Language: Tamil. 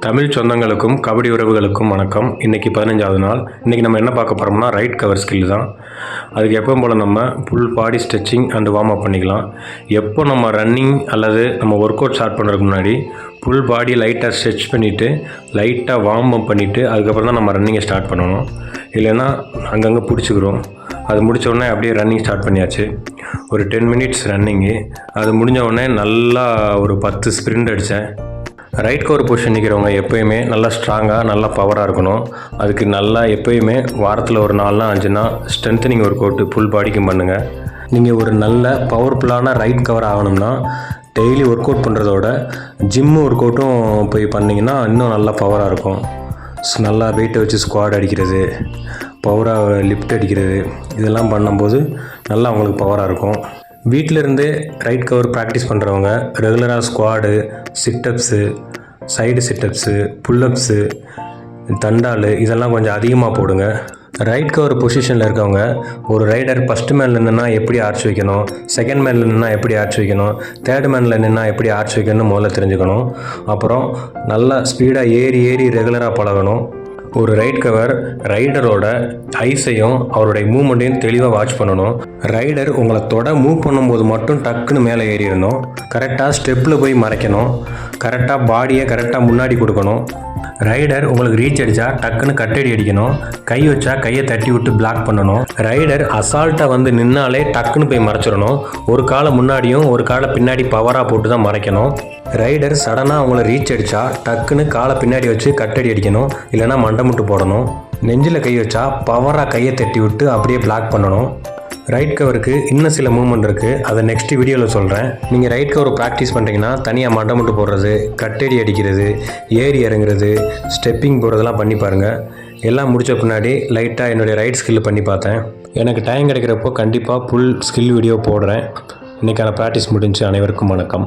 தமிழ் சொந்தங்களுக்கும் கபடி உறவுகளுக்கும் வணக்கம். இன்றைக்கி 15வது நாள். இன்றைக்கி நம்ம என்ன பார்க்க போகிறோம்னா ரைட் கவர் ஸ்கில் தான். அதுக்கு எப்பவும் போல் நம்ம full body stretching and warm up பண்ணிக்கலாம். எப்போ நம்ம ரன்னிங் அல்லது நம்ம ஒர்க் அவுட் ஸ்டார்ட் பண்ணுறதுக்கு முன்னாடி ஃபுல் பாடி லைட்டாக ஸ்ட்ரெச் பண்ணிவிட்டு லைட்டாக வார்ம் அப் பண்ணிவிட்டு அதுக்கப்புறம் தான் நம்ம ரன்னிங்கை ஸ்டார்ட் பண்ணணும். இல்லைன்னா அங்கங்கே பிடிச்சிக்கிறோம். அது முடித்த உடனே அப்படியே ரன்னிங் ஸ்டார்ட் பண்ணியாச்சு. ஒரு 10 மினிட்ஸ் ரன்னிங்கு. அது முடிஞ்ச உடனே நல்லா ஒரு 10 ஸ்ப்ரிண்ட் அடித்தேன். ரைட் கவர் பொசிஷன் நிற்கிறவங்க எப்போயுமே நல்லா ஸ்ட்ராங்காக நல்லா பவராக இருக்கணும். அதுக்கு நல்லா எப்போயுமே வாரத்தில் ஒரு 4-5 ஸ்ட்ரென்த்தனிங் ஒர்க் அவுட்டு ஃபுல் பாடிக்கும் பண்ணுங்கள். நீங்கள் ஒரு நல்ல பவர்ஃபுல்லான ரைட் கவர் ஆகணும்னா டெய்லி ஒர்க் அவுட் பண்ணுறதோட ஜிம்மு ஒர்க் அவுட்டும் போய் பண்ணிங்கன்னா இன்னும் நல்லா பவராக இருக்கும். நல்லா வெயிட்டை வச்சு ஸ்குவாட் அடிக்கிறது, பவராக லிஃப்ட் அடிக்கிறது, இதெல்லாம் பண்ணும்போது நல்லா அவங்களுக்கு பவராக இருக்கும். வீட்டிலேருந்தே ரைட் கவர் ப்ராக்டிஸ் பண்ணுறவங்க ரெகுலராக ஸ்குவாடு, சிட்டப்ஸு, சைடு சிட்டப்ஸு, புல்லப்ஸு, தண்டால் இதெல்லாம் கொஞ்சம் அதிகமாக போடுங்க. ரைட் கவர் பொசிஷனில் இருக்கவங்க ஒரு ரைடர் ஃபஸ்ட்டு மேனில் நின்னா எப்படி ஆர்ச் வைக்கணும், செகண்ட் மேனில் நின்னா எப்படி ஆர்ச் வைக்கணும், தேர்டு மேனில் நின்னா எப்படி ஆர்ச் வைக்கணும்னு முதல்ல தெரிஞ்சுக்கணும். அப்புறம் நல்லா ஸ்பீடாக ஏறி ரெகுலராக பழகணும். ஒரு ரைட் கவர் ரைடரோட ஐஸையும் அவருடைய மூவ்மெண்ட்டையும் தெளிவாக வாட்ச் பண்ணணும். ரைடர் உங்களை மூவ் பண்ணும்போது மட்டும் டக்குன்னு மேலே ஏறிடணும். கரெக்டாக ஸ்டெப்பில் போய் மறைக்கணும். கரெக்டாக பாடியை கரெக்டாக முன்னாடி கொடுக்கணும். ரைடர் உங்களுக்கு ரீச் அடித்தா டக்குன்னு கட்டடி அடிக்கணும். கை வச்சா கையை தட்டி விட்டு பிளாக் பண்ணணும். ரைடர் அசால்ட்டாக வந்து நின்னாலே டக்குன்னு போய் மறைச்சிடணும். ஒரு காலை முன்னாடியும் ஒரு காலை பின்னாடி பவராக போட்டு தான் மறைக்கணும். ரைடர் சடனாக அவங்கள ரீச் அடித்தா டக்குன்னு காலை பின்னாடி வச்சு கட்டடி அடிக்கணும். இல்லைனா மண்டமுட்டு போடணும். நெஞ்சில் கை வச்சா பவராக கையை தட்டி விட்டு அப்படியே பிளாக் பண்ணணும். ரைட் கவருக்கு இன்னும் சில மூவ்மெண்ட் இருக்குது, அதை நெக்ஸ்ட் வீடியோவில் சொல்கிறேன். நீங்கள் ரைட் கவர் ப்ராக்டிஸ் பண்ணுறீங்கன்னா தனியாக மண்டமுட்டு போடுறது, கட்டடி அடிக்கிறது, ஏறி இறங்குறது, ஸ்டெப்பிங் போடுறதெல்லாம் பண்ணி பாருங்கள். எல்லாம் முடித்த பின்னாடி லைட்டாக என்னுடைய ரைட் ஸ்கில் பண்ணி பார்த்தேன். எனக்கு டைம் கிடைக்கிறப்போ கண்டிப்பாக ஃபுல் ஸ்கில் வீடியோ போடுறேன். இன்றைக்கான ப்ராக்டிஸ் முடிஞ்சு. அனைவருக்கும் வணக்கம்.